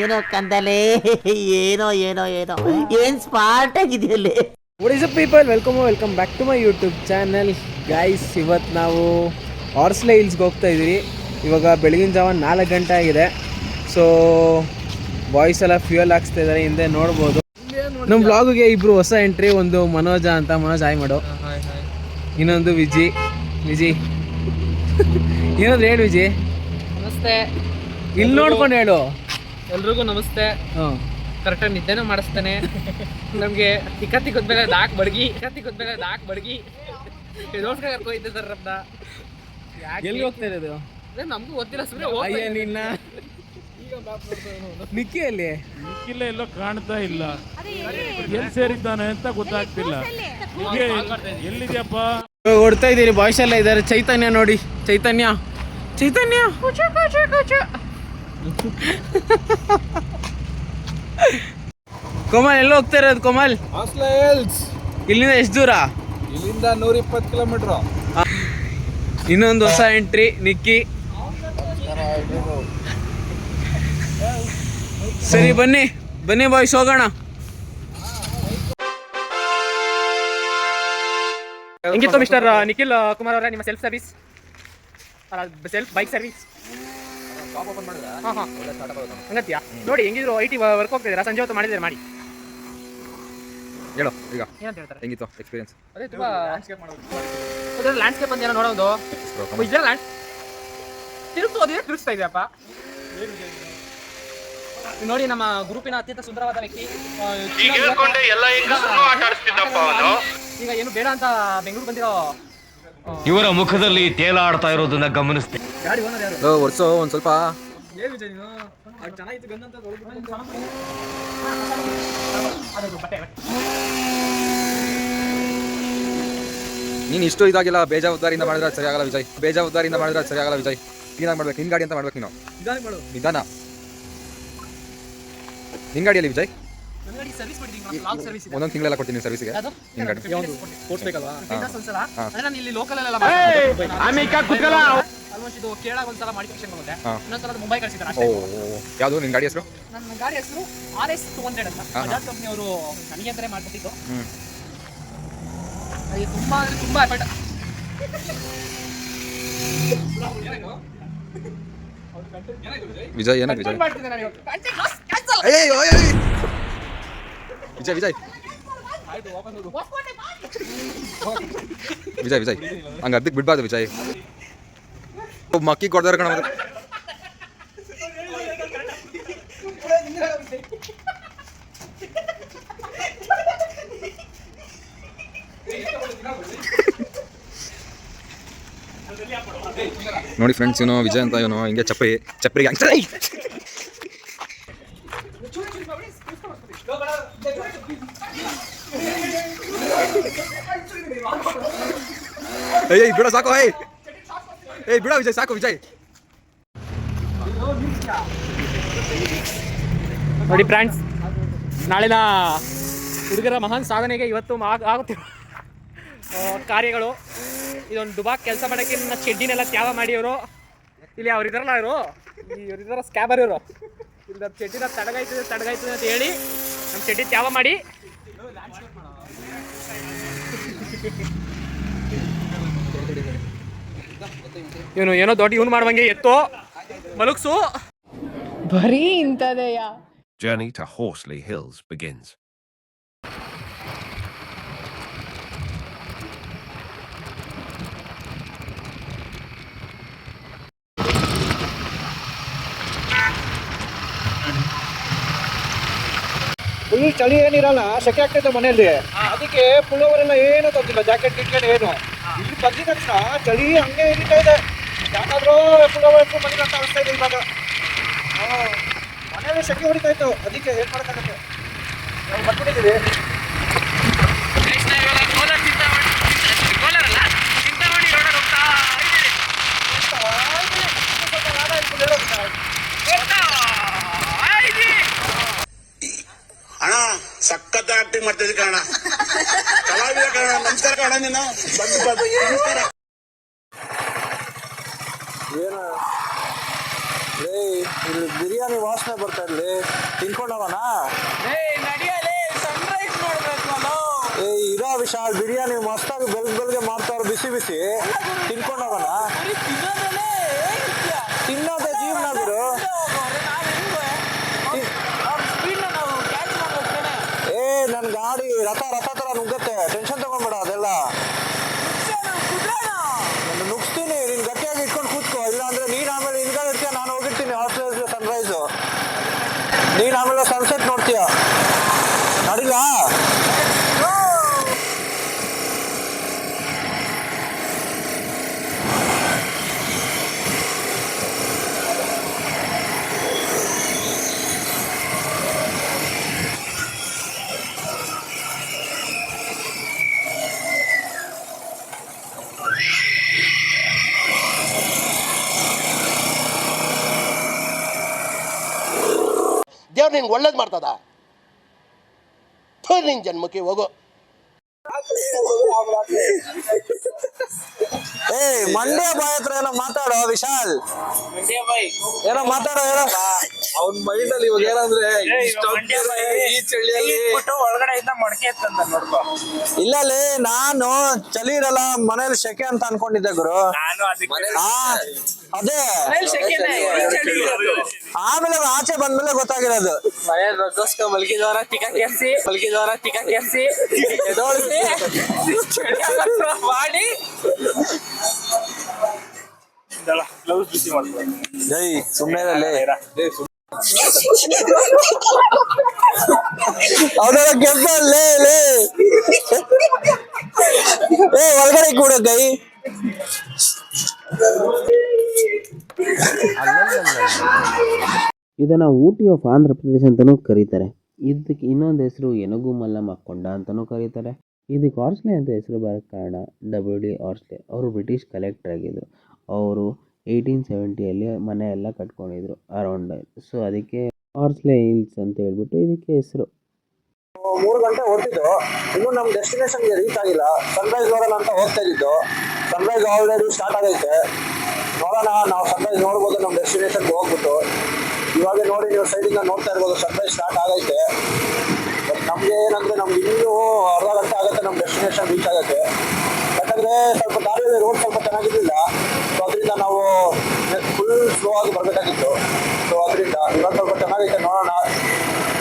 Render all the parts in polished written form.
ಏನೋ ಕಂದಲೆ, ಏನೋ ಏನೋ ಏನೋ ಏನ್ ಸ್ಮಾರ್ಟ್ ಆಗಿದೆಯಲ್ಲಿ. What is up people, welcome back to my YouTube channel. Guys, ಇವತ್ತು ನಾವು ಹಾರ್ಸ್ಲೆ ಹಿಲ್ಸ್ಗೆ ಹೋಗ್ತಾ ಇದ್ದೀವಿ. ಇವಾಗ ಬೆಳಗಿನ ಜಾವ 4 ಗಂಟೆ ಆಗಿದೆ. ಸೊ ಬಾಯ್ಸ್ ಎಲ್ಲ ಫ್ಯೂಯಲ್ ಹಾಕ್ಸ್ತಾ ಇದ್ದಾರೆ, ಹಿಂದೆ ನೋಡ್ಬೋದು. ನಮ್ಮ ಬ್ಲಾಗ್ಗೆ ಇಬ್ರು ಹೊಸ ಎಂಟ್ರಿ, ಒಂದು ಮನೋಜ ಅಂತ. ಮನೋಜ್ ಹಾಯ್ ಮಾಡು. ಇನ್ನೊಂದು ವಿಜಿ. ಏನಾದ್ರು ಹೇಳು ವಿಜಿ. ನಮಸ್ತೆ. ಇಲ್ಲಿ ನೋಡ್ಕೊಂಡು ಹೇಳು. ಎಲ್ರಿಗೂ ನಮಸ್ತೆ. ಕರೆಕ್ಟಾಗಿ ನಿದ್ದೆನೂ ಮಾಡಿಸ್ತಾನೆ. ನಮಗೆ ತಿಕ್ಕತ್ತಿ ಗೊದ್ಮೇಲೆ ದಾಕ್ ಬಡ್ಗಿ ನೋಡ್ಸ್ಕೊಂಡು ಕರ್ಕೋಯ್ತೆ ಸರ್ ನಮ್ನ. ಎಲ್ಲಿ ಹೋಗ್ತಾ ಇರೋದು ನಮಗೂ ಗೊತ್ತಿಲ್ಲ, ಸುಮ್ಮನೆ ನಿನ್ನ ನಿಕ್ಕಿಯಲ್ಲಿ ನಿಕ್ಕಿಲ್ಲ, ಎಲ್ಲೋ ಕಾಣ್ತಾ ಇಲ್ಲ. ಎಲ್ಲಿ ಸೇರಿದ್ದಾನೆ ಅಂತ ಗೊತ್ತಾಗ್ತಿಲ್ಲ. ಎಲ್ಲಿದ್ಯಪ್ಪ? ಓಡ್ತಾ ಇದ್ದೀರಿ, ಬಾಯ್ಸ್ ಎಲ್ಲ ಇದ್ದಾರೆ. ಚೈತನ್ಯ ನೋಡಿ, ಚೈತನ್ಯ ಕೋಮಲ್ ಎಲ್ಲ ಹೋಗ್ತಾ ಇರೋದು? ಕೋಮಲ್, ಹಾರ್ಸ್ಲೆ ಹಿಲ್ಸ್ ಇಲ್ಲಿಂದ ಎಷ್ಟು ದೂರ? ಇಲ್ಲಿಂದ 120 ಕಿಲೋಮೀಟರ್. ಇನ್ನೊಂದು ಹೊಸ ಎಂಟ್ರಿ, ನಿಕ್ಕಿ. ಸರಿ, ಬನ್ನಿ ಬಾಯ್ಸ್, ಹೋಗೋಣ. ಹೆಂಗಿತ್ತು ಮಿಸ್ಟರ್ ನಿಖಿಲ್ ಕುಮಾರ್ ಅವರ ನಿಮ್ಮ ಸೆಲ್ಫ್ ಬೈಕ್ ಸರ್ವಿಸ್? ಹಂಗತ್ಯಾ ನೋಡಿ, ಹೆಂಗಿದ್ರು IT ವರ್ಕ್ ಹೋಗ್ತಿದ್ದೀರಾ, ಸಂಜೆ ಹೊತ್ತು ಮಾಡಿದ್ರೆ ಮಾಡಿ ಹೇಳೋ ಈಗ ಏನಂತ ಹೇಳ್ತಾರೆ. ಹೆಂಗಿತ್ತು ಎಕ್ಸ್ಪೀರಿಯನ್ಸ್? ಅದೇ ತುಂಬಾ ಲ್ಯಾಂಡ್ಸ್ಕೇಪ್ ಅಂತ ಏನೋ ನೋಡೋದು. ಇದೆಲ್ಲ ಲ್ಯಾಂಡ್ ತಿರುಗಿಸ್ತಾ ಇದೆಯಪ್ಪ ನೋಡಿ. ನಮ್ಮ ಗ್ರೂಪಿನ ಅತ್ಯಂತ ಸುಂದರವಾದ ವ್ಯಕ್ತಿ ಈಗ ಏನು ಬೇಡ ಅಂತ ಬೆಂಗಳೂರು ಬಂದಿರೋ ಇವರ ಮುಖದಲ್ಲಿ ತೇಲಾಡ್ತಾ ಇರೋದನ್ನ ಗಮನಿಸ್ತೆ. ವರ್ಷ ಒಂದ್ ಸ್ವಲ್ಪ ನೀನು ಇಷ್ಟು ಇದಾಗಿಲ್ಲ. ಬೇಜವಾಬ್ದಾರಿಯಿಂದ ಮಾಡಿದ್ರೆ ಸರಿಯಾಗಲ್ಲ ವಿಜಯ್. ಕ್ಲೀನಾಗಿ ಮಾಡ್ಬೇಕು. ನಿನ್ ಗಾಡಿ ಅಂತ ಮಾಡ್ಬೇಕು ನೀನು. ನಿಧಾನ. ನಿನ್ ಗಾಡಿಯಲ್ಲಿ ವಿಜಯ್ ಒಂದೊಂದು ತಿಂಗಳೆಲ್ಲ ಕೊಡ್ತೀನಿ ಸರ್ವಿಸ್ಗೆ. ನಿನ್ ಗಾಡಿ ಇದು ಕೇರಳ ಒಂದ್ಸಲ ಮಾಡಿಫಿಕೇಶನ್ ಬರುತ್ತೆ, ಇನ್ನೊಂದ್ಸಲ ಮುಂಬೈ ಕಳಿಸಿದ್ದಾರೆ. ಯಾವುದು ನಿನ್ ಗಾಡಿ ಹೆಸರು? ನನ್ನ ಗಾಡಿ ಹೆಸರು RS 200 ಅಂತ. ಬಜಾಜ್ ಕಂಪ್ನಿ ಅವರು ನನಗೆ ಅಂತಾನೆ ಮಾಡ್ಕೊಟ್ಟಿದ್ದು. ಅದು ತುಂಬಾ ಎಫರ್ಟ್. ವಿಜಯ್ ಏನಾಗ ವಿಜಯ್ ವಿಜಯ್ ಹಂಗ ಅರ್ಧಕ್ಕೆ ಬಿಡ್ಬಾರ್ದು ವಿಜಯ್. ಮಕ್ಕಿ ಕೊಡ್ದಾರ ಕಣ. ನೋಡಿ ಫ್ರೆಂಡ್ಸ್, ಇವನು ವಿಜಯ್ ಅಂತ. ಇವನು ಹಿಂಗೆ ಚಪ್ಪರಿಗೆ ಬಿಡ ಸಾಕು. ಬಿಡ ವಿಜಯ್, ಸಾಕು ವಿಜಯ್. ನೋಡಿ ಫ್ರೆಂಡ್ಸ್, ನಾಳಿನ ಹುಡುಗರ ಮಹಾನ್ ಸಾಧನೆಗೆ ಇವತ್ತು ಆಗುತ್ತಿರುವ ಕಾರ್ಯಗಳು. ಇದೊಂದು ಡುಬಾಕ್ ಕೆಲಸ ಮಾಡೋಕ್ಕೆ ನನ್ನ ಚೆಡ್ಡಿನೆಲ್ಲ ತ್ಯಾವ ಮಾಡಿ ಅವರು ಇಲ್ಲಿ ಅವ್ರಿದಾರಲ್ಲ, ಇವರಿದಾರ ಸ್ಕ್ಯಾಬರ್ ಇವರು. ಇಲ್ಲಿ ಚೆಡ್ಡಿನ ತಡಗಾಯ್ತದೆ ಅಂತ ಹೇಳಿ ನಮ್ಮ ಚೆಡ್ಡಿ ತ್ಯಾವ ಮಾಡಿ ಇವನು ಏನೋ ದೊಡ್ಡ ಇವನು ಮಾಡುವಂಗೆ ಎತ್ತೋ ಮಲಗ್ಸು ಬರೀ ಇಂಥದೆಯಾ. Journey to Horsley Hills begins. Full ಚಳಿ ಏನಿರಲ್ಲ, ಸೆಕೆ ಆಗ್ತೈತೆ ಮನೆಯಲ್ಲಿ. ಅದಕ್ಕೆ ಪುಲ್ಲೋವರ್ ಎಲ್ಲ ಏನು ತಂದಿಲ್ಲ, ಜಾಕೆಟ್ ಗಿಕೆಟ್ ಏನು. ಇಲ್ಲಿ ಬಂದಿದ ತಕ್ಷಣ ಚಳಿ ಹಂಗೆ ಹಿಡಿತಾ ಇದೆ. ಯಾಕಾದ್ರೂ ಪುಲ್ಲೋವರ್ ಮನೆಗೆ ಅಂತ ಅನಿಸ್ತಾ ಇದೆ ಇವಾಗ. ಮನೆಯಲ್ಲಿ ಸೆಕೆ ಹೊಡಿತಾ ಇತ್ತು, ಅದಕ್ಕೆ ಏನು ಮಾಡೋಕ್ಕಾಗತ್ತೆ. ನಾವು ಬಂದ್ಬಿಟ್ಟಿದ್ದೀವಿ. ಅಣ್ಣ ಸಖತ್ ಆಕ್ಟಿಂಗ್ ಮಾಡ್ತಿದ್ದೆ ಕಣ, ಕಲಾವಿದ ಕಣ. ನಮಸ್ಕಾರ ಕಣ, ನೀನು ಬಂದು ನಮಸ್ಕಾರ. ಬಿರಿಯಾನಿ ಬಿರಿಯಾನಿ ವಾಸನೆ ಬರ್ತಾ ಇರ್ಲಿ, ತಿನ್ಕೊಂಡವನ ಏ ಇರೋ ವಿಶಾಲ್, ಬಿರಿಯಾನಿ ಮಸ್ತಾಗಿ ಬೆಳಗ್ಗೆ ಮಾಡ್ತಾವ್ರು, ಬಿಸಿ ಬಿಸಿ ತಿನ್ಕೊಂಡವನ. ತಿನ್ನೋದೇ ಜೀವನ ಬಿಡು. ಏ ನನ್ನ ಗಾಡಿ ರಥ ತರ ನುಗ್ಗತ್ತೆ, ಟೆನ್ಷನ್ ತಗೊಂಡ್ಬೇಡ ಅದೆಲ್ಲ. ನಾನು ನುಗ್ಸ್ತೀನಿ, ನೀನ್ ಗಟ್ಟಿಯಾಗಿ ಇಟ್ಕೊಂಡು ಕೂತ್ಕೋ. ಇಲ್ಲ ಅಂದ್ರೆ ನೀನ್ ಆಮೇಲೆ ಹಿಂದ್ಗಡೆ ಇರ್ತೀಯ, ನಾನು ಹೋಗಿರ್ತೀನಿ ಆಸ್ಟ್ರೇಲಿಯಾ ಸನ್ರೈಸು, ನೀನ್ ಆಮೇಲೆ ಸನ್ಸೆಟ್ ನೋಡ್ತೀಯ. ನಡಿಲ್ಲ ದೇವ್ರು ನಿನ್ಗೆ ಒಳ್ಳೇದು ಮಾಡ್ತದ. ನಿನ್ ಜನ್ಮಕ್ಕೆ ಹೋಗೋ. ಏ ಮಂಡ್ಯ ಬಾಯ್ ಹತ್ರ ಏನೋ ಮಾತಾಡೋ ವಿಶಾಲ್, ಏನೋ ಮಾತಾಡೋ, ಹೇಳೋ. ಅವ್ನ ಮೈಂಡ್ ಅಲ್ಲಿ ಇವಾಗ ಏನಂದ್ರೆ ಈ ಚಳಿಯಲ್ಲಿ ಒಳಗಡೆ ಇಂದ ಮೊಳಕೆ ಎತ್ತಂತ ನೋಡ್ಕೋ. ಇಲ್ಲಲ್ಲಿ ನಾನು ಚಳಿ ಇರಲ್ಲ ಮನೇಲಿ ಶೆಕೆ ಅಂತ ಅನ್ಕೊಂಡಿದ್ದೆ ಗುರು. ಅದೇ ಆಮೇಲೆ ಆಚೆ ಬಂದ್ಮೇಲೆ ಗೊತ್ತಾಗಿರೋದು. ಮನೆಯಲ್ಲಿ ರೊಕ್ಕೋಸ್ಕರ ಮಲಗಿದವರ ಟಿಕ ಕೆರ್ಸಿ ಎದೋಳಿಸಿ ಮಾಡಿ ಗ್ಲೌಸ್ ಬಿಸಿ ಮಾಡ್ತಾರೆ. ಜೈ ಸುಮ್ಮನೆ ಅವರ ಕೆಂಪಲ್ಲೇ ಏ ಒಳಗಡೆ ಕೂಡ ಕೈ ಇದನ್ನು ಊಟಿ ಆಫ್ ಆಂಧ್ರ ಪ್ರದೇಶ ಅಂತಲೂ ಕರೀತಾರೆ. ಇದಕ್ಕೆ ಇನ್ನೊಂದು ಹೆಸರು ಎನಗು ಮಲ್ಲಮ್ಮ ಕೊಂಡ ಅಂತಲೂ ಕರೀತಾರೆ. ಇದಕ್ಕೆ ಆರ್ಸ್ಲೆ ಅಂತ ಹೆಸರು ಬರೋಕ್ಕೆ ಕಾರಣ WD ಆರ್ಸ್ಲೆ. ಅವರು ಬ್ರಿಟಿಷ್ ಕಲೆಕ್ಟರ್ ಆಗಿದ್ದರು. ಅವರು 1870 ಮನೆ ಎಲ್ಲ ಕಟ್ಕೊಂಡಿದ್ರು ಅರೌಂಡ್. ಸೊ ಅದಕ್ಕೆ ಆರ್ಸ್ಲೆ ಹಿಲ್ಸ್ ಅಂತ ಹೇಳ್ಬಿಟ್ಟು ಇದಕ್ಕೆ ಹೆಸರು. 3 ಗಂಟೆ ಹೊರಟಿದ್ದು, ಇನ್ನೂ ನಮ್ಮ ಡೆಸ್ಟಿನೇಷನ್ಗೆ ರೀಚ್ ಆಗಿಲ್ಲ. ಸನ್ರೈಸ್ ನೋಡೋಣ ಅಂತ ಹೋಗ್ತಾ ಇದ್ದಿದ್ದು. ಸನ್ರೈಸ್ ಆಲ್ರೆಡಿ ಸ್ಟಾರ್ಟ್ ಆಗೈತೆ. ನೋಡೋಣ, ನಾವು ಸನ್ರೈಸ್ ನೋಡ್ಬೋದು ನಮ್ಮ ಡೆಸ್ಟಿನೇಷನ್ಗೆ ಹೋಗ್ಬಿಟ್ಟು. ಇವಾಗ ನೋಡಿ ನೀವು ಸೈಡಿಂದ ನೋಡ್ತಾ ಇರ್ಬೋದು, ಸನ್ರೈಸ್ ಸ್ಟಾರ್ಟ್ ಆಗೈತೆ. ಬಟ್ ನಮಗೆ ಏನಂದರೆ ನಮ್ಗೆ ಇನ್ನೂ ಅರ್ಧ ಗಂಟೆ ಆಗುತ್ತೆ ನಮ್ಮ ಡೆಸ್ಟಿನೇಷನ್ ರೀಚ್ ಆಗುತ್ತೆ. ಯಾಕಂದರೆ ಸ್ವಲ್ಪ ದಾರಿಯಲ್ಲಿ ರೋಡ್ ಸ್ವಲ್ಪ ಚೆನ್ನಾಗಿರಲಿಲ್ಲ. ಸೊ ಅದರಿಂದ ನಾವು ಫುಲ್ ಸ್ಲೋ ಆಗಿ ಬರಬೇಕಾಗಿತ್ತು. ಸೊ ಅದರಿಂದ ಇವಾಗ ಸ್ವಲ್ಪ ಚೆನ್ನಾಗೈತೆ. ನೋಡೋಣ,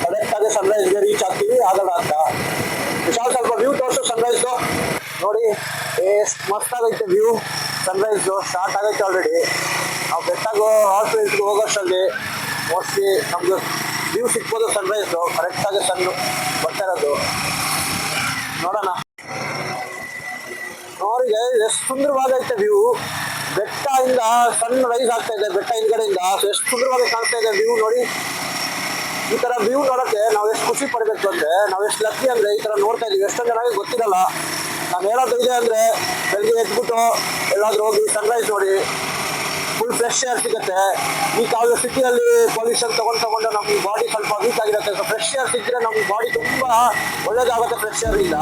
ಕರೆಕ್ಟಾಗಿ ಸನ್ರೈಸ್ಗೆ ರೀಚ್ ಆಗ್ತೀವಿ ಆಗೋಣ ಅಂತ. ವಿಶಾಲ್ ಸ್ವಲ್ಪ ವ್ಯೂ ತೋರಿಸು ಸನ್ರೈಸ್ದು. ನೋಡಿ ಎಷ್ಟು ಮಸ್ತಾಗೈತೆ ವ್ಯೂ. ಸನ್ರೈಸು ಸ್ಟಾರ್ಟ್ ಆಗೈತೆ ಆಲ್ರೆಡಿ. ನಾವು ಬೆಟ್ಟಾಗೋ ಹಾಸ್ಪಿಟಲ್ಸ್ಗೆ ಹೋಗೋಷ್ಟರಲ್ಲಿ ಮೋಸ್ಟ್ಲಿ ನಮ್ಗೆ ವ್ಯೂ ಸಿಗ್ಬೋದು ಸನ್ರೈಸು. ಕರೆಕ್ಟಾಗಿ ಸಣ್ಣ ಬರ್ತಾ ಇರೋದು ನೋಡೋಣ. ನೋಡಿ ಎಷ್ಟು ಸುಂದರವಾಗೈತೆ ವ್ಯೂ. ಬೆಟ್ಟದಿಂದ ಸಣ್ಣ ರೈಸ್ ಆಗ್ತಾ ಇದೆ, ಬೆಟ್ಟ ಹಿಂದ್ಗಡೆಯಿಂದ. ಎಷ್ಟು ಸುಂದರವಾಗಿ ಕಾಣಿಸ್ತಾ ಇದೆ ವ್ಯೂ ನೋಡಿ. ಈ ಥರ ವ್ಯೂ ನೋಡೋಕ್ಕೆ ನಾವು ಎಷ್ಟು ಖುಷಿ ಪಡಬೇಕು ಅಂದರೆ, ನಾವು ಎಷ್ಟು ಲಕ್ಕಿ ಅಂದರೆ ಈ ಥರ ನೋಡ್ತಾ ಇದ್ದೀವಿ. ಎಷ್ಟೊಂದು ಚೆನ್ನಾಗಿ ಗೊತ್ತಿರಲ್ಲ. ನಾನು ಹೇಳೋದು ಇದೆ ಅಂದರೆ, ಬೆಳಗ್ಗೆ ಎದ್ಬಿಟ್ಟು ಎಲ್ಲಾದರೂ ಹೋಗಿ ಸನ್ರೈಸ್ ನೋಡಿ, ಫುಲ್ ಫ್ರೆಶ್ ಏರ್ ಸಿಗುತ್ತೆ. ಈ ಕಾಲದ ಸಿಟಿಯಲ್ಲಿ ಪೊಲ್ಯೂಷನ್ ತೊಗೊಂಡು ನಮ್ಮ ಬಾಡಿ ಸ್ವಲ್ಪ ವೀಕ್ ಆಗಿರುತ್ತೆ. ಸೊ ಫ್ರೆಶ್ ಏರ್ ಸಿಕ್ಕಿದ್ರೆ ನಮ್ಮ ಬಾಡಿ ತುಂಬ ಒಳ್ಳೇದಾಗುತ್ತೆ ಫ್ರೆಶ್ ಏರಿಂದ.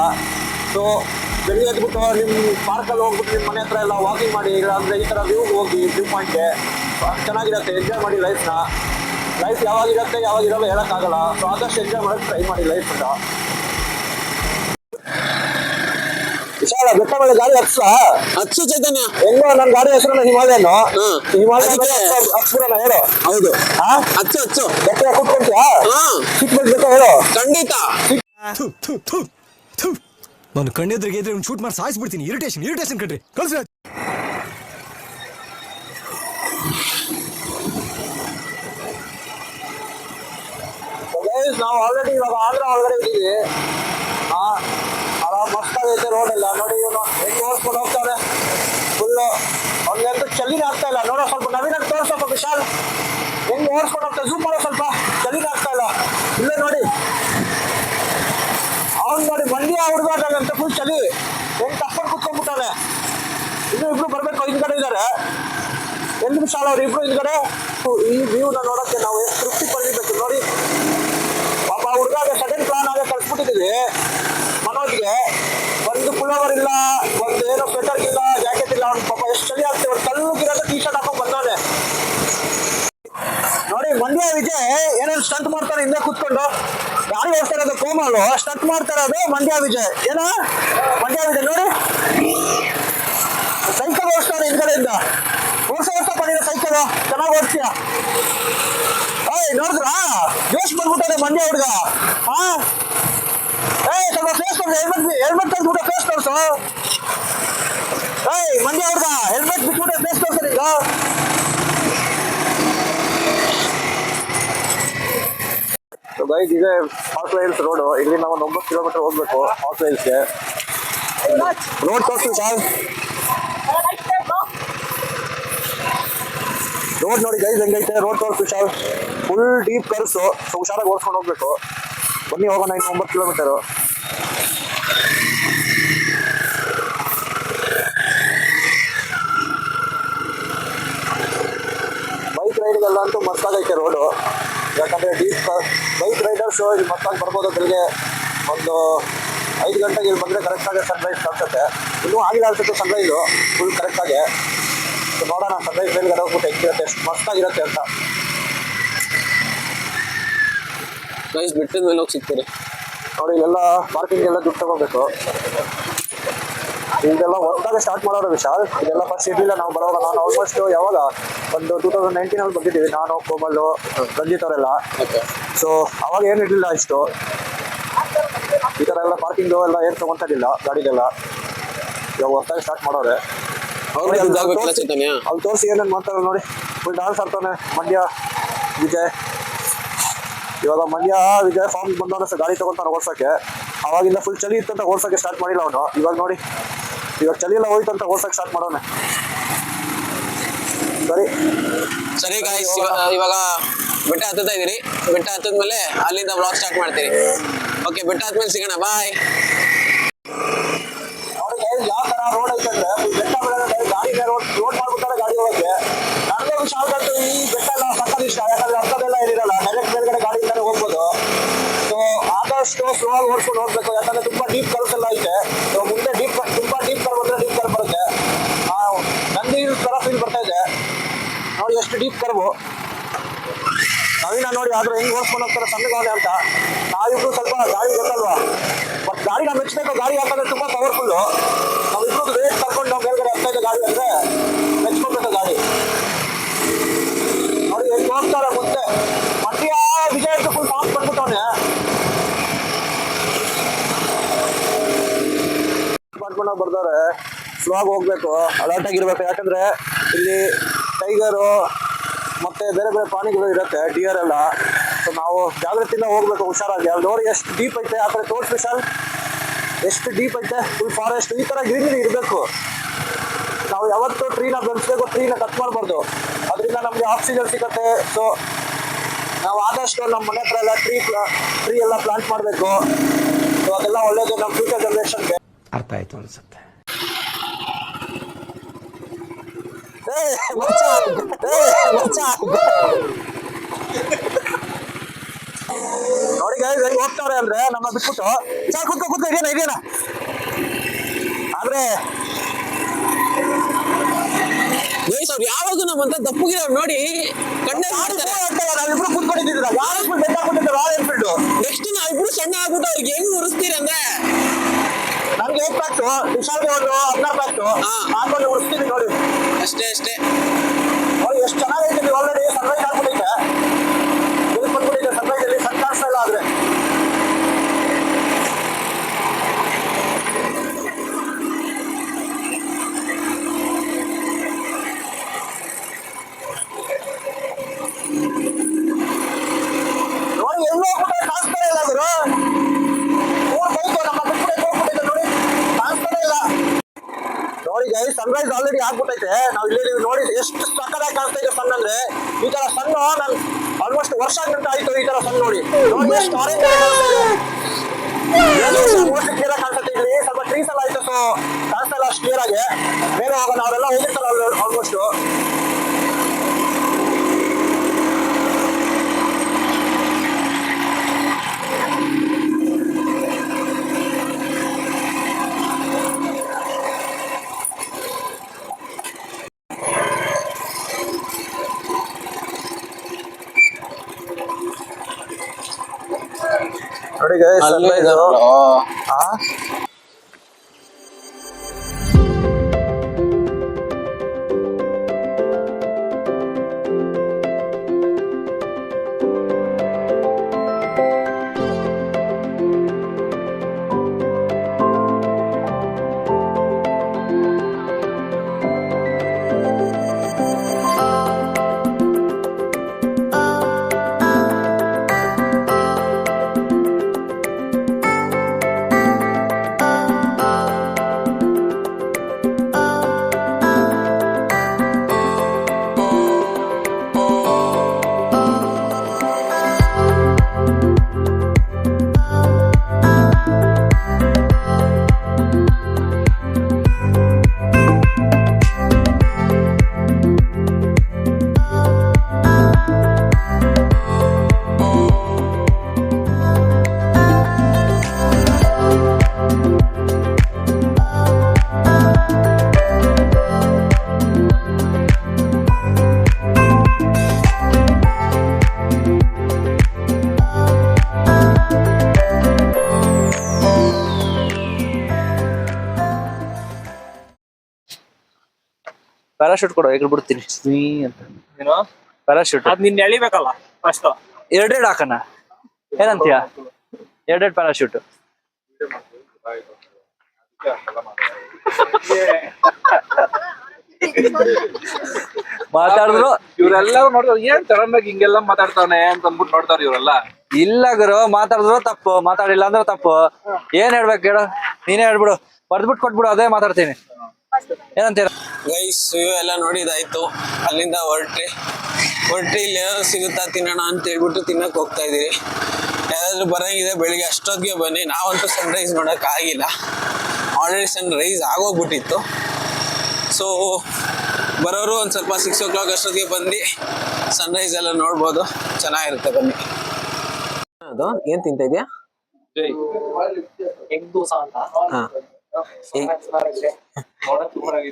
ಸೊ ಬೆಳಿಗ್ಗೆ ಎದ್ಬಿಟ್ಟು ನಿಮ್ಮ ಪಾರ್ಕಲ್ಲಿ ಹೋಗ್ಬಿಟ್ಟು ನಿಮ್ಮ ಮನೆ ಹತ್ರ ಎಲ್ಲ ವಾಕಿಂಗ್ ಮಾಡಿ, ಇಲ್ಲ ಅಂದರೆ ಈ ಥರ ವ್ಯೂಗೆ ಹೋಗಿ ವ್ಯೂ ಪಾಯಿಂಟ್ಗೆ. ಚೆನ್ನಾಗಿರುತ್ತೆ, ಎಂಜಾಯ್ ಮಾಡಿ ಲೈಫ್ನ. ಲೈಫ್ ಯಾವಾಗಿರುತ್ತೆ ಯಾವಾಗಿರೋಲ್ಲ ಹೇಳೋಕ್ಕಾಗಲ್ಲ. ಸೊ ಆದಷ್ಟು ಎಂಜಾಯ್ ಮಾಡೋಕ್ಕೆ ಟ್ರೈ ಮಾಡಿ ಲೈಫ್ ಅಂತ. ವಿಶಾಲ ಬೆಟ್ಟ ಮೇಲೆ ಗಾಡಿ ಹಚ್ಚು ಚೈತನ್ಯ. ಹೆಂಗೋ ನನ್ನ ಗಾಡಿ ಹೆಸರು ಹಿಮಾಲಯನು. ಹಚ್ಬಿಡೋಣ ಹೇಳು. ಹೌದು ಹಚ್ಚು ಬೆಟ್ಟ ಕೂತ್ಕೊಂತೀಯಾ? ಸಿಟ್ ಬೇಕಾ ಹೇಳು. ಖಂಡಿತ. ನಾನು ಕಣ್ಣೆದ್ರಿಗೆ ಇದ್ರೆ ಶೂಟ್ ಮಾಡಿ ಸಾಯಿಸ್ಬಿಡ್ತೀನಿ. ಇರಿಟೇಷನ್ ಕಣ್ರಿ, ಕಳ್ಸಿ. ನಾವು ಆಲ್ರೆಡಿ ಇವಾಗ ಆಂಧ್ರ ಒಳಗಡೆ ಇದ್ದೀವಿ. ಮಸ್ತ್ ಆಗೈತೆ ರೋಡ್ ಎಲ್ಲ ನೋಡಿ. ಇವನು ಹೆಂಗೆ ಓಡಿಸ್ಕೊಂಡು ಹೋಗ್ತಾವೆ ಫುಲ್ಲು. ಅವ್ನಿಗಂತೂ ಚಳಿನೇ ಆಗ್ತಾ ಇಲ್ಲ. ನೋಡೋ ಸ್ವಲ್ಪ ನವೀನಾಗಿ ತೋರಿಸಪ್ಪ ವಿಶಾಲ್, ಹೆಂಗೆ ಓಡಿಸ್ಕೊಂಡು ಹೋಗ್ತಾ. ಝೂಮ್ ಮಾಡೋ ಸ್ವಲ್ಪ, ಚಳಿನೇ ಆಗ್ತಾ ಇಲ್ಲ. ಇಲ್ಲೇ ನೋಡಿ ಅವ್ನು ನೋಡಿ, ಮಂಡ್ಯ ಹುಡುಗಾಟಂತ ಫುಲ್ ಚಳಿ. ಹೆಂಗೆ ತಪ್ಪನ್ನು ಕುತ್ಕೊಂಡ್ಬಿಟ್ಟಾನೆ. ಇನ್ನೂ ಇಬ್ರು ಬರಬೇಕು, ಹಿಂದ್ಗಡೆ ಇದ್ದಾರೆ. ಎಲ್ಲಿ ವಿಶಾಲ್ ಅವ್ರು ಇಬ್ರು ಹಿಂದ್ಗಡೆ. ಈ ವ್ಯೂನ ನೋಡೋಕ್ಕೆ ನಾವು ಎಷ್ಟು ತೃಪ್ತಿ ಪಡಿಬೇಕು ನೋಡಿ. ಪಾಪ ಹುಡುಗಾಗೆ ಸಡನ್ ಪ್ಲಾನ್ ಆಗಿ ಕಳ್ಸ್ಬಿಟ್ಟಿದ್ದೀವಿ. ಮನೋಜ್ಗೆ ಒಂದು ಪುಲೋವರ್ ಇಲ್ಲ, ಒಂದು ಏನೋ ಸ್ವೆಟರ್ ಇಲ್ಲ, ಜಾಕೆಟ್ ಇಲ್ಲ. ಅವ್ನು ಪಾಪ ಎಷ್ಟು ಚಳಿ ಆಗ್ತದೆ. ಒಂದು ತಲ್ಲುಗಿರೋದು ಟೀ ಶರ್ಟ್ ಹಾಕೊಂಡು ಬಂದವನೆ ನೋಡಿ. ಮಂಡ್ಯ ವಿಜಯ್ ಸ್ಟಂಟ್ ಮಾಡ್ತಾರೆ ಹಿಂದೆ ಕೂತ್ಕೊಂಡು. ಗಾಡಿ ಓಡಿಸ್ತಾ ಇರೋದು ಕೋಮಲು, ಸ್ಟಂಟ್ ಮಾಡ್ತಾ ಇರೋದು ಮಂಡ್ಯ ವಿಜಯ್. ಏನ ಮಂಡ್ಯ ವಿಜಯ್ ನೋಡಿ ಸೈಕಲ್ ಓಡಿಸ್ತಾರೆ ಹಿಂದ್ಗಡೆಯಿಂದ. ಓಡಿಸಪ್ಪ ನೀನು ಸೈಕಲ್, ಚೆನ್ನಾಗಿ ಓಡಿಸ್ತೀಯ. ನೋಡಿದ್ರಾ ಜೋಶ್ ಬಂದ್ಬಿಟ್ಟಾರೆ ಮಂಡ್ಯ ಹುಡುಗ. ಹಾ ಸ್ವಲ್ಪ ಫೇಸ್ ತೋರಿಸ, ಹೆಲ್ಮೆಟ್ ತೆಗೆದ್ಬಿಟ್ಟು ಫೇಸ್ ತೋರಿಸು. ಮಂಡ್ಯ ಹುಡುಗ ಹೆಲ್ಮೆಟ್ ಬಿಟ್ಬಿಟ್ಟೆ ಫೇಸ್ ತೋರಿಸ್ತಾರೆ ಈಗ. ಗೈಸ್ ಇದೆ ಹಾರ್ಸ್ ಹಿಲ್ಸ್ ರೋಡ್. ಇಲ್ಲಿಂದ ಒಂದು 9 ಕಿಲೋಮೀಟರ್ ಹೋಗ್ಬೇಕು ಹಾರ್ಸ್ ಹಿಲ್ಸ್ಗೆ. ರೋಡ್ ತೋರಿಸ್ತೀವಿ ಸರ್. ರೋಡ್ ನೋಡಿ ಗೈಸ್ ಹೆಂಗೈತೆ, ರೋಡ್ ತೋರಿಸ್ತೀವಿ ಸರ್. ಫುಲ್ ಡೀಪ್ ಕರ್ಸು, ಸೊ ಹುಷಾರಾಗಿ ಓಡಿಸ್ಕೊಂಡು ಹೋಗ್ಬೇಕು. ಬನ್ನಿ ಹೋಗೋಣ, ಇನ್ನು 9 ಕಿಲೋಮೀಟರು. ಬೈಕ್ ರೈಡ್ಗೆಲ್ಲ ಅಂತೂ ಮಸ್ತಾಗೈತೆ ರೋಡು. ಯಾಕಂದರೆ ಡೀಪ್ ಬೈಕ್ ರೈಡರ್ಸು ಇಲ್ಲಿ ಮಸ್ತಾಗಿ ಬರ್ಬೋದು. ಬೆಳಿಗ್ಗೆ ಒಂದು 5 ಗಂಟೆಗೆ ಇಲ್ಲಿ ಬಂದರೆ ಕರೆಕ್ಟಾಗಿ ಸನ್ರೈಸ್ ಕಾಣಿಸುತ್ತೆ. ಇನ್ನೂ ಆಗಿಲ್ಲ ಅನ್ಸುತ್ತೆ ಸನ್ರೈಸು ಫುಲ್ ಕರೆಕ್ಟಾಗಿ. ನೋಡೋಣ ಸನ್ರೈಸ್ ಮೇಲ್ಗಡೆ ಹೋಗ್ಬಿಟ್ಟು ಹೆಂಗಿರುತ್ತೆ, ಎಷ್ಟು ಮಸ್ತಾಗಿರುತ್ತೆ ಅಂತ. ಗೈಸ್ ಬಿಟ್ಟಿದ ಮೇಲೆ ಹೋಗಿ ಸಿಗ್ತೀರಿ ನೋಡಿ. ಇಲ್ಲೆಲ್ಲ ಪಾರ್ಕಿಂಗ್ ಎಲ್ಲ ದುಡ್ಡು ತಗೋಬೇಕು. ಇದೆಲ್ಲ ಹೊಸದಾಗಿ ಸ್ಟಾರ್ಟ್ ಮಾಡೋರು ವಿಶಾಲ್. ಇದೆಲ್ಲ ಫಸ್ಟ್ ಇರಲಿಲ್ಲ ನಾವು ಬರೋವಾಗ. ನಾನು ಆಲ್ಮೋಸ್ಟ್ ಯಾವಾಗ ಒಂದು 2019 ಬಂದಿದ್ದೀವಿ ನಾನು, ಕೋಮಲ್ಲು, ರಂಜಿತ್ ಅವರೆಲ್ಲ. ಸೊ ಅವಾಗ ಏನು ಇರಲಿಲ್ಲ ಇಷ್ಟು ಈ ಥರ ಎಲ್ಲ ಪಾರ್ಕಿಂಗು ಎಲ್ಲ ಏನು ತೊಗೊತಿರ್ಲಿಲ್ಲ ಗಾಡಿಗೆಲ್ಲ. ಇವಾಗ ಹೊಸದಾಗಿ ಸ್ಟಾರ್ಟ್ ಮಾಡೋರೆ. ಅಲ್ಲಿ ತೋರಿಸಿ ಏನೇನು ಮಾಡ್ತಾರೆ ನೋಡಿ. ಫುಲ್ ಡಾನ್ಸ್ ಆಡ್ತಾನೆ ಮಂಡ್ಯ ವಿಜಯ್. ಇವಾಗ ಮಂಡ್ಯ ವಿಜಯ್ ಫಾರ್ಮ್ ಬಂದವನ ಗಾಡಿ ತೊಗೊತಾನೆ ಓಡ್ಸೋಕ್ಕೆ. ಅವಾಗಿಂದ ಫುಲ್ ಚಳಿ ಇತ್ತು ಅಂತ ಓಡ್ಸೋಕ್ಕೆ ಸ್ಟಾರ್ಟ್ ಮಾಡಿಲ್ಲ ಅವನು. ಇವಾಗ ನೋಡಿ, ಇವಾಗ ಚಳಿ ಎಲ್ಲ ಹೋಯ್ತು ಅಂತ ಓಡ್ಸೋಕ್ಕೆ ಸ್ಟಾರ್ಟ್ ಮಾಡೋನೆ. ಸರಿ ಗಾಯ್ಸ್, ಇವಾಗ ಬೆಟ್ಟ ಹತ್ತುತ್ತಾ ಇದೀರಿ. ಬೆಟ್ಟ ಹತ್ತಿದ್ಮೇಲೆ ಅಲ್ಲಿಂದ ಬ್ಲಾಗ್ ಸ್ಟಾರ್ಟ್ ಮಾಡ್ತೀರಿ. ಓಕೆ, ಬೆಟ್ಟ ಹತ್ಮೇಲೆ ಸಿಗೋಣ, ಬಾಯ್. ಯಾವ ತರ ರೋಡ್ ಐತೆ ಅಂದ್ರೆ ಬೆಟ್ಟ ಗಾಡಿಗೆ ರೋಡ್ ಮಾಡ್ಬಿಟ್ಟಾರೆ ಗಾಡಿ ಹೋಗಕ್ಕೆ. ನನಗೆ ವಿಷಾದಂತೂ ಈ ಬೆಟ್ಟ ಎಲ್ಲ ಸಕ್ಕತ್ ಇಷ್ಟ. ಯಾಕಂದ್ರೆ ಅರ್ಥದೆಲ್ಲ ಏನಿರಲ್ಲ, ಡೈರೆಕ್ಟ್ ಮೇಲ್ಗಡೆ ಗಾಡಿಯಿಂದಾನೆ ಹೋಗ್ಬೋದು. ಸೊ ಆದಷ್ಟು ಸ್ಲೋ ಆಗಿ ಓಡಿಸ್ಕೊಂಡು ಹೋಗ್ಬೇಕು. ಯಾಕಂದ್ರೆ ತುಂಬಾ ಡೀಪ್ ಕರ್ವ್ಸ್ ಎಲ್ಲ ಐತೆ. ಸೊ ಮುಂದೆ ತುಂಬಾ ಡೀಪ್ ಕರ್ವ್ ಬಂದ್ರೆ ಡೀಪ್ ಕರ್ವ್ ಬರುತ್ತೆ. ನಂದಿ ತರ ಫೀಲ್ ಬರ್ತಾ ಇದೆ ನೋಡಿ, ಎಷ್ಟು ಡೀಪ್ ಕರ್ವು. ನವೀನ ನೋಡಿ ಆದ್ರೂ ಹೆಂಗ್ ಓಡಿಸ್ಕೊಂಡು ಹೋಗ್ತಾರೆ ಸಣ್ಣಗಾವನೆ ಅಂತ. ನಾವಿಬ್ರು ಸ್ವಲ್ಪ ಗಾಡಿ ಗೊತ್ತಲ್ವಾ, ಬಟ್ ಗಾಡಿ ನಾವು ಮೆಚ್ಚಬೇಕು. ಗಾಡಿ ಯಾಕಂದ್ರೆ ತುಂಬಾ ಪವರ್ಫುಲ್ಲು. ನಾವಿಬ್ರು ರೇಟ್ ಕರ್ಕೊಂಡು ನಾವು ಮೇಲ್ಗಡೆ ಹತ್ತಾ ಇದೆ ಗಾಡಿ ಅಂದ್ರೆ ಮೆಚ್ಕೊಬೇಕು ಗಾಡಿ. ನೋಡಿ ಹೆಂಗ್ ಹೋಗ್ತಾರೆ ಮುಂದೆ. ಮಂಡ್ಯ ವಿಜಯ್ ಫುಲ್ ಫಾಸ್ಟ್ ಬಂದ್ಬಿಟ್ಟವನೆ. ಮಾಡ್ಕೊಂಡು ಬರ್ತಾರೆ. ಸ್ಲೋ ಆಗಿ ಹೋಗ್ಬೇಕು, ಅಲರ್ಟ್ ಆಗಿರ್ಬೇಕು. ಯಾಕಂದ್ರೆ ಇಲ್ಲಿ ಟೈಗರು ಮತ್ತೆ ಬೇರೆ ಬೇರೆ ಪ್ರಾಣಿಗಳು ಇರುತ್ತೆ, ಡಿಯರ್ ಎಲ್ಲ. ಸೊ ನಾವು ಜಾಗ್ರತೆಯಿಂದ ಹೋಗ್ಬೇಕು, ಹುಷಾರಾಗಿ. ಅಲ್ಲಿ ನೋಡಿ ಎಷ್ಟು ಡೀಪ್ ಐತೆ. ಆ ಕಡೆ ತೋರ್ಸ್ ವಿಶಾಲ್, ಎಷ್ಟು ಡೀಪ್ ಐತೆ. ಫುಲ್ ಫಾರೆಸ್ಟ್ ಈ ತರ ಗ್ರೀನರಿ ಇರಬೇಕು. ನಾವು ಯಾವತ್ತೂ ಟ್ರೀನ ಬೆಳೆಸ್ಬೇಕು, ಟ್ರೀನ ಕಟ್ ಮಾಡಬಾರ್ದು. ಅದರಿಂದ ನಮಗೆ ಆಕ್ಸಿಜನ್ ಸಿಗುತ್ತೆ. ಸೊ ನಾವು ಆದಷ್ಟು ನಮ್ಮ ಮನೆ ಹತ್ರ ಎಲ್ಲ ಟ್ರೀ ಎಲ್ಲ ಪ್ಲಾಂಟ್ ಮಾಡಬೇಕು. ಸೊ ಅದೆಲ್ಲ ಒಳ್ಳೇದು ನಮ್ಮ ಫ್ಯೂಚರ್ ಜನರೇಷನ್ಗೆ. ಅರ್ಥ ಆಯ್ತು ಅನ್ಸುತ್ತೆ. ನೋಡಿ ಗೈಸ್ ಹೆಂಗ್ ಹೋಗ್ತಾರೆ ಅಂದ್ರೆ ನಮ್ಮ ಬಿಟ್ಬಿಟ್ಟು. ಸಾಕು ಕೂತ್ಕೋ ಇದೇನ ಆದ್ರೆ ಅವ್ರು ಯಾವಾಗ ನಮ್ಮಂತ ದಪ್ಪಗಿರ ನೋಡಿ ಕಣ್ಣೆ ನಾವಿಬ್ರು ಕೂತ್ಕೊಂಡಿದ್ದೀರ. ಯಾರು ಬೆಟ್ಟ ಹಾಕ್ಬಿಟ್ಟಿದ್ರು ರಾಯಲ್ ಎನ್ಫೀಲ್ಡ್. ನೆಕ್ಸ್ಟ್ ನಾವಿಬ್ರು ಸಣ್ಣ ಆಗ್ಬಿಟ್ಟು ಅವ್ರಿಗೆ ಹೆಂಗ್ ಉರಿಸ್ತೀರಿ ಅಂದ್ರೆ, ನಮ್ಗೆ 8 ಪ್ಯಾಕ್ಟು, ವಿಶಾಲ್ಗೆ ಒಂದು 16 ಪ್ಯಾಕ್ಟು ಹಾಕೊಂಡು ಉರಿಸ್ತೀವಿ ನೋಡಿ. ಅಷ್ಟೇ ನೋಡಿ ಎಷ್ಟು ಚೆನ್ನಾಗೈತೆ. ನೀವು ಆಲ್ರೆಡಿ ಸನ್ರೈಸ್ ಆಗ್ಬಿಟ್ಟೈತೆ, ಬಂದ್ಬಿಟ್ಟಿದೆ ಸನ್ರೈಸ್ ಅಲ್ಲಿ. ಸನ್ ಕಾಣಿಸ್ತಾ ಇಲ್ಲ ಆದ್ರೆ. ನೋಡಿ ಎಲ್ಲೋ ಕೂಡ ಕಾಣಿಸ್ತಾ ಇಲ್ಲ ಗುರು. 3 ಬೈಕು ನಮ್ಮ ಬಿಟ್ಬಿಟ್ಟೆ ಹೋಗ್ಬಿಟ್ಟಿದೆ ನೋಡಿ, ಕಾಣಿಸ್ತಾನೆ ಇಲ್ಲ. ನೋಡಿ ಗೈಸ್ ಸನ್ರೈಸ್ ಆಲ್ರೆಡಿ ಆಗ್ಬಿಟ್ಟೈತೆ. ನಾವು ಇಲ್ಲಿ ನೋಡಿ ಎಷ್ಟು ಸಕ್ಕದಾಗಿ ಕಾಣಿಸ್ತಾ ಇದೆ ಸನ್ ಅಂದ್ರೆ. ಈ ತರ ಸನ್ನು ನಾನು ಆಲ್ಮೋಸ್ಟ್ ವರ್ಷ ಗಂಟೆ ಆಯ್ತು ಈ ತರ ಸನ್ ನೋಡಿ. ಎಷ್ಟು ಆರೆಂಜ್ ಮೋಸ್ಟ್ಲಿ ಕ್ಲಿಯರ್ ಆಗಿ ಕಾಣಿಸುತ್ತೆ. ಇಲ್ಲಿ ಸ್ವಲ್ಪ ಟ್ರೀಸ್ ಎಲ್ಲ ಆಯ್ತು, ಸೊ ಕಾಣಿಸ್ತಾ ಇಲ್ಲ ಅಷ್ಟು ಕ್ಲಿಯರ್ ಆಗಿ. ಬೇರೆ ಹೋಗೋಣ, ಅವರೆಲ್ಲ ಹೋಗಿರ್ತಾರೆ ಆಲ್ಮೋಸ್ಟ್. ನೋಡಿ guys, sunrise. ಪ್ಯಾರಾಶೂಟ್ ಕೊಡು, ಹೇಗೆ ಬಿಡ್ತೀನಿ ಅಂತ. ಏನೋ ಪ್ಯಾರಾಶೂಟ್ ಅದ್ ನಿನ್ನ ಎಳಿಬೇಕಲ್ಲ ಫಸ್ಟ್. ಎರಡೆರಡು ಹಾಕಣ, ಏನಂತೀಯ? ಎರಡೆರಡು ಪ್ಯಾರಾಶೂಟ್. ಮಾತಾಡಿದ್ರು ಇವರೆಲ್ಲರೂ ನೋಡಿದ್ರು ಏನ್ ಸಡನ್ ಆಗಿ ಹಿಂಗೆಲ್ಲ ಮಾತಾಡ್ತಾನೆ ಅಂತ ಅಂದ್ಬಿಟ್ಟು ನೋಡ್ತಾರೆ ಇವರೆಲ್ಲ. ಇಲ್ಲ ಗುರು, ಮಾತಾಡಿದ್ರು ತಪ್ಪು, ಮಾತಾಡಿಲ್ಲ ಅಂದ್ರೆ ತಪ್ಪು. ಏನ್ ಹೇಳ್ಬೇಕು ಹೇಳು, ನೀನೇ ಹೇಳ್ಬಿಡು, ಬರ್ದ್ಬಿಟ್ಟು ಕೊಟ್ಬಿಡು, ಅದೇ ಮಾತಾಡ್ತೀನಿ. ಏನಂತೀರ ಗೈಸ್? ಎಲ್ಲ ನೋಡಿದಾಯ್ತು, ಅಲ್ಲಿಂದ ಹೊರಟ್ರಿ ಇಲ್ಲಿ ಏನಾದ್ರು ಸಿಗುತ್ತಾ ತಿನ್ನೋಣ ಅಂತ ಹೇಳ್ಬಿಟ್ಟು ತಿನ್ನಕ್ ಹೋಗ್ತಾ ಇದೀವಿ. ಯಾರಾದ್ರೂ ಬರಂಗಿದೆ ಬೆಳಿಗ್ಗೆ ಅಷ್ಟೊತ್ತಿಗೆ ಬನ್ನಿ. ನಾವಂತೂ ಸನ್ರೈಸ್ ನೋಡಕ್ ಆಗಿಲ್ಲ, ಆಲ್ರೆಡಿ ಸನ್ರೈಸ್ ಆಗೋಗ್ಬಿಟ್ಟಿತ್ತು. ಸೊ ಬರೋರು ಒಂದು ಸ್ವಲ್ಪ 6 o'clock ಅಷ್ಟೊತ್ತಿಗೆ ಬಂದು ಸನ್ರೈಸ್ ಎಲ್ಲ ನೋಡ್ಬೋದು, ಚೆನ್ನಾಗಿರುತ್ತೆ. ಬನ್ನಿ. ಅದು ಏನ್ ತಿಂತ ಇದೆಯಾ? ಎಗ್ ದೋಸಾ ಅಂತ. ಹಾ,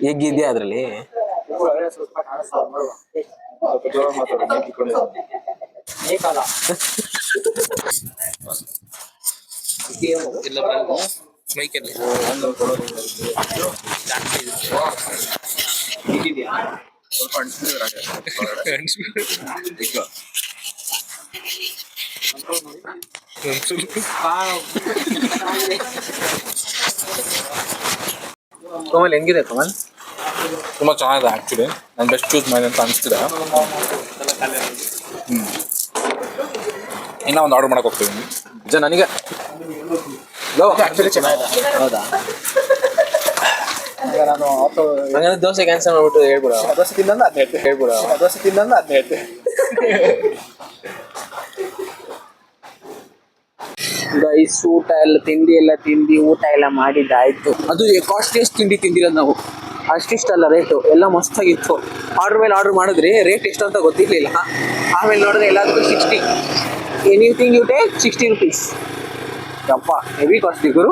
ಎಗ್ ಇದೆಯಾ ಅದ್ರಲ್ಲಿ? ಕೋಮಲ್ ಹೆಂಗಿದೆ ಕೋಮಲ್? ತುಂಬಾ ಚೆನ್ನಾಗಿದೆ ಆಕ್ಚುಲಿ. ನಾನು ಬೆಸ್ಟ್ ಚೂಸ್ ಮಾಡಿ ಅಂತ ಅನಿಸ್ತಿದೆ. ಇನ್ನ ಒಂದು ಆರ್ಡರ್ ಮಾಡಕ್ ಹೋಗ್ತೀವಿ ನಿಜ. ನನಗೆ ಆಕ್ಚುಲಿ ಚೆನ್ನಾಗಿದೆ. ಹೌದಾ? ನಾನು ದೋಸೆ ಕ್ಯಾನ್ಸಲ್ ಮಾಡ್ಬಿಟ್ಟು ಹೇಳ್ಬಿಡು. ದೋಸೆ ತಿಂದ ಅದ್ನ ಹೇಳ್ಬಿಡು. ದೋಸೆ ತಿಂದ ಅದ್ನ ಹೇಳ್ತೆ. ಗೈಸ್, ಊಟ ಎಲ್ಲ ತಿಂಡಿ ಊಟ ಎಲ್ಲ ಮಾಡಿದ್ದಾಯ್ತು. ಅದು ಕಾಸ್ಟ್ಲಿಯಸ್ಟ್ ತಿಂಡಿ ತಿಂದಿರೋದು ನಾವು. ಅಷ್ಟಿಷ್ಟಲ್ಲ ರೇಟು, ಎಲ್ಲ ಮಸ್ತಾಗಿತ್ತು. ಆರ್ಡರ್ ಮೇಲೆ ಆರ್ಡರ್ ಮಾಡಿದ್ರಿ, ರೇಟ್ ಎಷ್ಟು ಅಂತ ಗೊತ್ತಿರಲಿಲ್ಲ. ಆಮೇಲೆ ನೋಡಿದ್ರೆ ಎಲ್ಲದಕ್ಕೂ 60. Anything you take 60 rupees. ಯಪ್ಪ, ಹೆವಿ ಕಾಸ್ಟ್ಲಿ ಗುರು.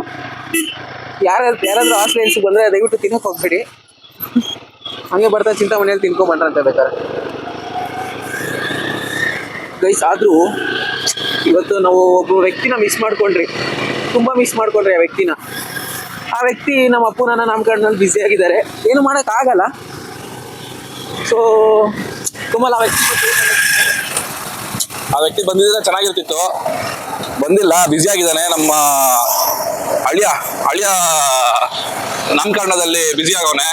ಯಾರಾದ್ರೂ ಆಸ್ಟ್ರೇಲಿಯನ್ಸ್ ಬಂದರೆ ದಯವಿಟ್ಟು ತಿನ್ನೋಕೆ ಹೋಗ್ಬೇಡಿ. ಹಂಗೆ ಬರ್ತಾ ಚಿಂತಾಮಣಿಯಲ್ಲಿ ತಿನ್ಕೊಂಡ್ಬಂದ್ರಂತೆ ಬೇಕಾದ್ರೆ. ಗೈಸ್, ಆದರೂ ಇವತ್ತು ನಾವು ಒಬ್ಬ ವ್ಯಕ್ತಿನ ಮಿಸ್ ಮಾಡ್ಕೊಂಡ್ರಿ, ತುಂಬ ಮಿಸ್ ಮಾಡ್ಕೊಂಡ್ರಿ ಆ ವ್ಯಕ್ತಿನ. ಆ ವ್ಯಕ್ತಿ ನಮ್ಮ ಅಪ್ಪನ ನಾಮಕರಣದಲ್ಲಿ ಬ್ಯುಸಿ ಆಗಿದ್ದಾರೆ, ಏನು ಮಾಡೋಕ್ಕಾಗಲ್ಲ. ಸೊ ಕುಮಲ್, ಆ ವ್ಯಕ್ತಿ ಬಂದಿದ್ರೆ ಚೆನ್ನಾಗಿರ್ತಿತ್ತು, ಬಂದಿಲ್ಲ, ಬ್ಯುಸಿ ಆಗಿದ್ದಾನೆ. ನಮ್ಮ ಅಳಿಯ ನಾಮಕರಣದಲ್ಲಿ ಬ್ಯುಸಿ ಆಗವನೆ.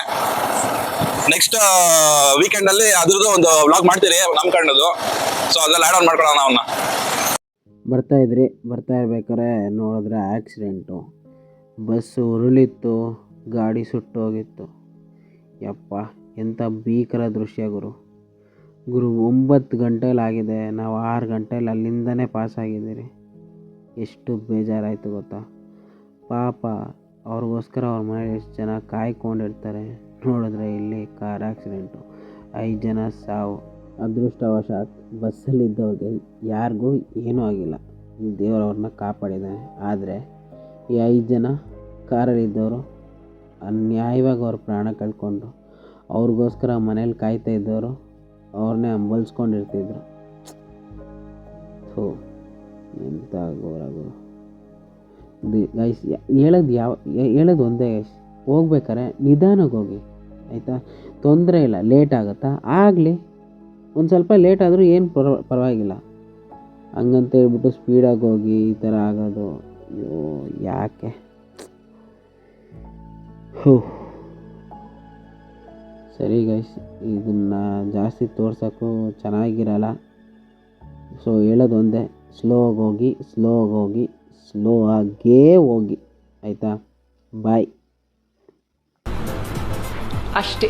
ನೆಕ್ಸ್ಟ್ ವೀಕೆಂಡಲ್ಲಿ ಅದ್ರದ್ದು ಒಂದು ವ್ಲಾಗ್ ಮಾಡ್ತೀರಿ ನಾಮಕರಣದ್ದು. ಸೊ ಅದ್ರಲ್ಲಿ ಆ್ಯಡ್ ಆನ್ ಮಾಡ್ಕೊಳ್ಳೋಣ ಅವನ್ನ. ಬರ್ತಾ ಇರ್ಬೇಕಾದ್ರೆ ನೋಡಿದ್ರೆ ಆಕ್ಸಿಡೆಂಟು. ಬಸ್ಸು ಉರುಳಿತ್ತು, ಗಾಡಿ ಸುಟ್ಟೋಗಿತ್ತು. ಯಪ್ಪ, ಎಂಥ ಭೀಕರ ದೃಶ್ಯ ಗುರು. 9 ಗಂಟೆಲಾಗಿದೆ, ನಾವು 6 ಗಂಟೆಲಿ ಅಲ್ಲಿಂದನೇ ಪಾಸಾಗಿದ್ದೀರಿ. ಎಷ್ಟು ಬೇಜಾರಾಯಿತು ಗೊತ್ತಾ. ಪಾಪ ಅವ್ರಿಗೋಸ್ಕರ ಅವ್ರ ಮನೇಲಿ ಎಷ್ಟು ಜನ ಕಾಯ್ಕೊಂಡಿರ್ತಾರೆ. ನೋಡಿದ್ರೆ ಇಲ್ಲಿ ಕಾರ್ ಆಕ್ಸಿಡೆಂಟು, 5 ಜನ ಸಾವು. ಅದೃಷ್ಟವಶಾತ್ ಬಸ್ಸಲ್ಲಿದ್ದವ್ರಿಗೆ ಯಾರಿಗೂ ಏನೂ ಆಗಿಲ್ಲ, ದೇವರವ್ರನ್ನ ಕಾಪಾಡಿದ್ದಾನೆ. ಆದರೆ ಈ 5 ಜನ ಕಾರಲ್ಲಿದ್ದವರು ಅನ್ಯಾಯವಾಗಿ ಅವ್ರ ಪ್ರಾಣ ಕಳ್ಕೊಂಡ್ರು. ಅವ್ರಿಗೋಸ್ಕರ ಮನೇಲಿ ಕಾಯ್ತಾ ಇದ್ದವರು ಅವ್ರನ್ನೇ ಹಂಬಲಿಸ್ಕೊಂಡಿರ್ತಿದ್ರು. ಸೊ ಎಂಥ ಘೋರ ಗುರು. ಇದು ಗೈಸ್ ಹೇಳೋದು ಒಂದೇ ಗೈಸ್, ಹೋಗ್ಬೇಕಾರೆ ನಿಧಾನಕ್ಕೆ ಹೋಗಿ ಆಯಿತಾ. ತೊಂದರೆ ಇಲ್ಲ, ಲೇಟ್ ಆಗುತ್ತಾ ಆಗಲಿ, ಒಂದು ಸ್ವಲ್ಪ ಲೇಟ್ ಆದರೂ ಏನು ಪರವಾಗಿಲ್ಲ. ಹಂಗಂತ ಹೇಳ್ಬಿಟ್ಟು ಸ್ಪೀಡಾಗಿ ಹೋಗಿ ಈ ಥರ ಆಗೋದು, ಅಯ್ಯೋ ಯಾಕೆ. ಸರಿ ಗೈಸ್, ಇದನ್ನು ಜಾಸ್ತಿ ತೋರ್ಸೋಕ್ಕೂ ಚೆನ್ನಾಗಿರಲ್ಲ. ಸೊ ಹೇಳೋದು ಒಂದೇ, ಸ್ಲೋ ಆಗೇ ಹೋಗಿ ಆಯಿತಾ. ಬಾಯ್ ಅಷ್ಟೇ.